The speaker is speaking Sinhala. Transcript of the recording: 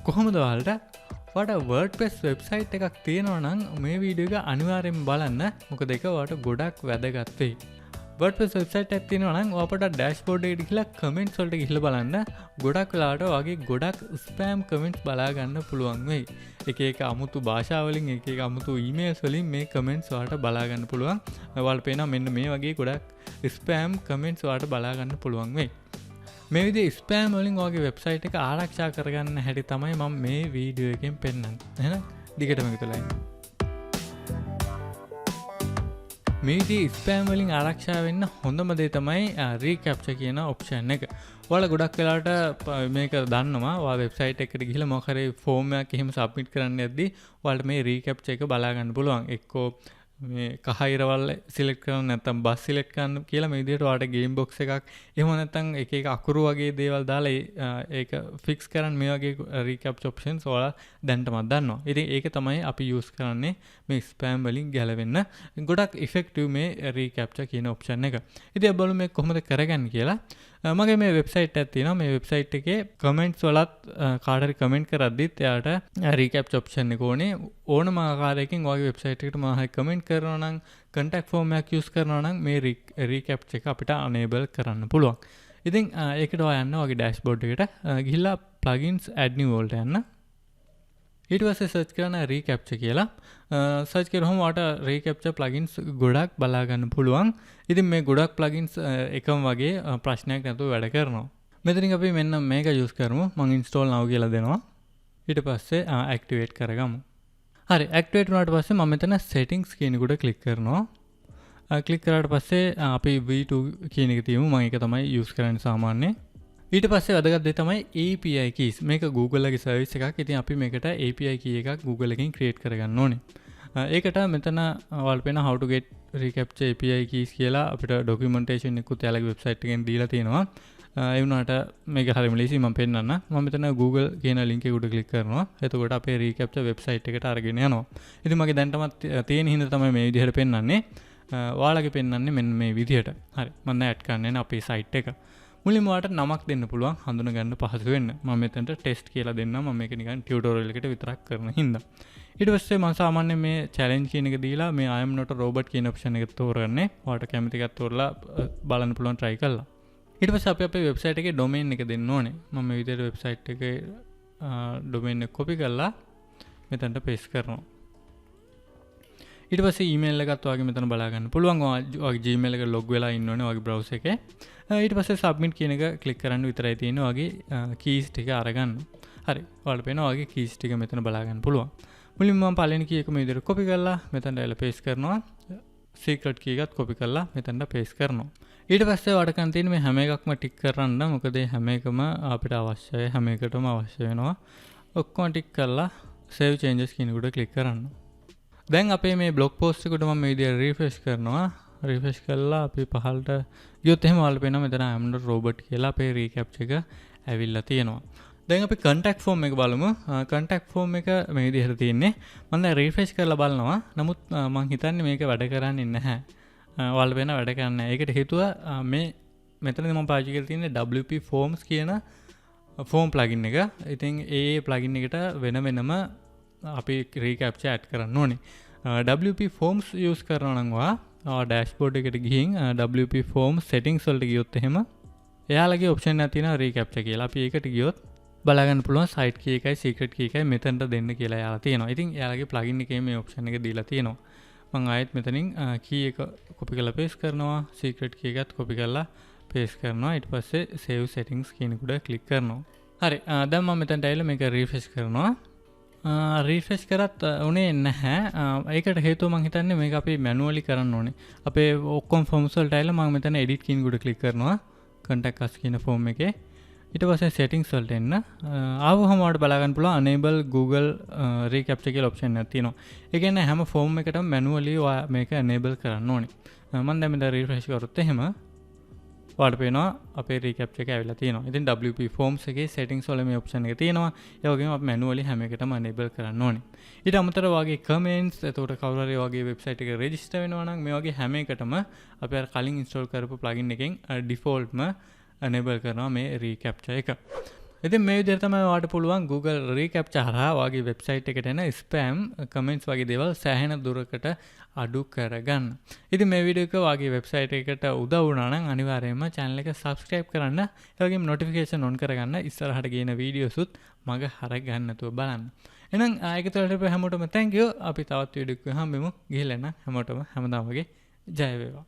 කොහොමද ඔයාලට WordPress වෙබ්සයිට් එකක් තියෙනවා නම් මේ වීඩියෝ එක අනිවාර්යෙන් බලන්න. මොකද ඒක ඔයාලට ගොඩක් වැදගත් වෙයි. WordPress වෙබ්සයිට් එකක් තියෙනවා නම් ඔයාලට ඩෑෂ්බෝඩ් එකට ගිහලා කමෙන්ට්ස් වලට ගිහලා බලන්න. ගොඩක් වෙලාවට ඔයාගේ ගොඩක් ස්පෑම් කමෙන්ට්ස් බලා ගන්න පුළුවන් වෙයි. එක අමුතු භාෂාවලින් එක අමුතු ඊමේල්ස් වලින් මේ කමෙන්ට්ස් ඔයාලට බලා ගන්න පුළුවන්. ඔයාලට පේනවා මෙන්න මේ වගේ ගොඩක් ස්පෑම් කමෙන්ට්ස් ඔයාලට බලා ගන්න පුළුවන් වෙයි. මේ විදිහේ ස්පෑම් වලින් ඔයාගේ වෙබ්සයිට් එක ආරක්ෂා කරගන්න හැටි තමයි මම මේ වීඩියෝ එකෙන් පෙන්නන්නේ. එහෙනම් දිගටම ඉතලයි. මේ විදිහේ ස්පෑම් වලින් ආරක්ෂා වෙන්න හොඳම දේ තමයි reCAPTCHA කියන ඔප්ෂන් එක. ඔයාලා ගොඩක් වෙලාවට මේක දන්නවා. ඔයා වෙබ්සයිට් එකට ගිහලා මොකක් හරි ෆෝම් එකක් එහෙම සබ්මිට් කරන්න යද්දී ඔයාලට මේ reCAPTCHA එක බලා ගන්න පුළුවන්. එක්කෝ මේ කහිරවල් සිලෙක්ට් කරන්න නැත්නම් බස් සිලෙක්ට් කරන්න කියලා මේ විදිහට ඔයාලට ගේම් බොක්ස් එකක් එහෙම නැත්නම් එක අකුරු වගේ දේවල් දාලා ඒක ෆික්ස් කරන්න මේ වගේ reCAPTCHA ඔප්ෂන්ස් ඔයාලා දැනටමත් දන්නවා. ඉතින් ඒක තමයි අපි යූස් කරන්නේ මේ ස්පෑම් වලින් ගැලවෙන්න. ගොඩක් ඉෆෙක්ටිව් මේ reCAPTCHA කියන ඔප්ෂන් එක. ඉතින් බලමු මේ කොහොමද කරගන්නේ කියලා. මගේ මේ වෙබ්සයිට් එකක් තියෙනවා. මේ වෙබ්සයිට් එකේ කමෙන්ට්ස් වලත් කාට හරි කමෙන්ට් කරද්දිත් එයාට reCAPTCHA ඔප්ෂන් එක ඕනේ. ඕනම ආකාරයකින් ඔයාගේ වෙබ්සයිට් එකට මම හරි කමෙන්ට් කරනවා නම් contact form එකක් use කරනවා නම් මේ reCAPTCHA එක අපිට enable කරන්න පුළුවන්. ඉතින් ඒකට ඔයා යන්න ඔයාගේ dashboard එකට ගිහිල්ලා plugins add new වලට යන්න. ඊට පස්සේ search කරන reCAPTCHA කියලා search කරාම ඔයාට reCAPTCHA plugins ගොඩක් බලා ගන්න පුළුවන්. ඉතින් මේ ගොඩක් plugins එකම වගේ ප්‍රශ්නයක් නැතුව වැඩ කරනවා. මෙතනින් අපි මෙන්න මේක use කරමු. මම install now කියලා දෙනවා. ඊට පස්සේ activate කරගමු. හරි activate වුණාට පස්සේ මම මෙතන settings කියන එකට click කරනවා. click කරාට පස්සේ අපි v2 කියන එක තියමු. මම ඒක තමයි use කරන්නේ සාමාන්‍යයෙන්. ඊට පස්සේ වැදගත් දේ තමයි API keys. මේක Google ගේ සර්විස් එකක්. ඉතින් අපි මේකට API key එකක් Google එකෙන් create කරගන්න ඕනේ. ඒකට මෙතන ඔයාලට පේන how to get reCAPTCHA API keys කියලා අපිට documentation එකකුත් යාළුවගේ website එකෙන් දීලා තියෙනවා. ඒ වුණාට මේක හරියම ලේසි මම පෙන්නන්න. මම මෙතන Google කියන link එකට click කරනවා. එතකොට අපේ reCAPTCHA website එකට අරගෙන යනවා. ඉතින් මගේ දැනටමත් තියෙන හින්දා තමයි මේ විදිහට පෙන්නන්නේ. ඔයාලගේ පෙන්නන්නේ මෙන්න මේ විදිහට. හරි. මම දැන් add කරන්නේ අපේ site එක. මුලින්ම ඔයාලට නමක් දෙන්න පුළුවන් හඳුන ගන්න පහසු වෙන්න. මම මෙතනට test කියලා දෙන්නම්. මම මේක නිකන් tutorial එකට විතරක් කරන හින්දා. ඊට පස්සේ මම සාමාන්‍යයෙන් මේ challenge කියන එක දීලා මේ I am not a robot කියන option එක තෝරගන්නේ. ඔයාලට කැමති එකක් තෝරලා බලන්න පුළුවන් try කරලා. ඊට පස්සේ අපි අපේ වෙබ්සයිට් එකේ domain එක දෙන්න ඕනේ. මම මේ විදිහට වෙබ්සයිට් එකේ domain එක copy කරලා මෙතනට paste කරනවා. ඊට පස්සේ email එකත් ඔයාගේ මෙතන බලා ගන්න පුළුවන්. ඔයාගේ Gmail එක log වෙලා ඉන්න ඕනේ ඔයාගේ browser එකේ. ඊට පස්සේ submit කියන එක click කරන්න විතරයි තියෙන්නේ. ඔයාගේ keys ටික අරගන්න. හරි. ඔයාලට පේනවා ඔයාගේ keys ටික මෙතන බලා ගන්න පුළුවන්. මුලින්ම මම පළවෙනි key එක මේ විදිහට copy කරලා මෙතනට ඇවිල්ලා paste කරනවා. secret key එකත් copy කරලා මෙතනට paste කරනවා. ඊට පස්සේ ඔයාලට කරන්න තියෙන්නේ මේ හැම එකක්ම ටික් කරන්න. මොකද මේ හැම එකම අපිට අවශ්‍යයි. හැම එකටම අවශ්‍ය වෙනවා. ඔක්කොම ටික් කරලා save changes කියන එකට click කරන්න. දැන් අපේ මේ blog post එකට මම මේ විදිහට refresh කරනවා. refresh කරලා අපි පහළට ගියොත් එහෙම ඔයාලට පේනවා මෙතන I am not robot කියලා අපේ reCAPTCHA එක ඇවිල්ලා තියෙනවා. දැන් අපි contact form එක බලමු. contact form එක මේ විදිහට තියෙන්නේ. මම දැන් refresh කරලා බලනවා. නමුත් මම හිතන්නේ මේක වැඩ කරන්නේ නැහැ. ඔයාලට වෙන වැඩ කරන්නේ නැහැ. ඒකට හේතුව මේ මෙතනදී මම පාවිච්චි කරලා තියෙන්නේ WP forms කියන form plugin එක. ඉතින් ඒ plugin එකට වෙන වෙනම අපි reCAPTCHA add කරන්න ඕනේ. WP forms use කරනවා නම් ඔයා dashboard එකට ගිහින් WP forms settings වලට ගියොත් එහෙම එයාලගේ option එකක් තියෙනවා reCAPTCHA කියලා. අපි ඒකට ගියොත් බලා ගන්න පුළුවන් site key එකයි secret key එකයි මෙතනට දෙන්න කියලා එයාලා තියෙනවා. ඉතින් එයාලගේ plugin එකේ මේ option එක දීලා තියෙනවා. මම ආයෙත් මෙතනින් key එක copy කරලා paste කරනවා. secret key එකත් copy කරලා paste කරනවා. ඊට පස්සේ save settings කියන එකට click කරනවා. හරි. දැන් මම මෙතනට ඇවිල්ලා මේක refresh කරනවා. refresh කරත් උනේ නැහැ. ඒකට හේතුව මම හිතන්නේ මේක අපි manually කරන්න ඕනේ. අපේ ඔක්කොම forms වලට ඇවිල්ලා මම මෙතන edit කියන එකට click කරනවා. contact us කියන form එකේ. ඊට පස්සේ settings වලට එන්න. ආවම ඔයාලට බලා ගන්න පුළුවන් enable Google reCAPTCHA කියලා option එකක් තියෙනවා. ඒ කියන්නේ හැම form එකකටම manually ඔයා මේක enable කරන්න ඕනේ. මම දැන් මෙතන refresh කරොත් එහෙම ඔයාලට පේනවා අපේ reCAPTCHA එක ඇවිල්ලා තියෙනවා. ඉතින් WP forms එකේ settings වල මේ option එක තියෙනවා. ඒ වගේම අපි manually හැම එකටම enable කරන්න ඕනේ. ඊට අමතරව වගේ comments, එතකොට කවුරු හරි වගේ website එක register වෙනවා නම් මේ වගේ හැම එකටම අපි අර කලින් install කරපු plugin එකෙන් defaultම enable කරනවා මේ reCAPTCHA එක. ඉතින් මේ විදිහට තමයි ඔයාලට පුළුවන් Google reCAPTCHA හරහා ඔයාගේ වෙබ්සයිට් එකට එන ස්පෑම් කමෙන්ට්ස් වගේ දේවල් සෑහෙන දුරකට අඩු කරගන්න. ඉතින් මේ වීඩියෝ එක ඔයාගේ වෙබ්සයිට් එකට උදව් වුණා නම් අනිවාර්යයෙන්ම channel එක subscribe කරන්න. ඒ වගේම notification on කරගන්න. ඉස්සරහට ගේන වීඩියෝස් උත් මග හරගන්න නැතුව බලන්න. එහෙනම් ආයෙත් හැමෝටම thank you. අපි තවත් වීඩියෝ එකක් හම්බෙමු. ගිහිල්ලා එන්න හැමෝටම හැමදාම වගේ ජය වේවා.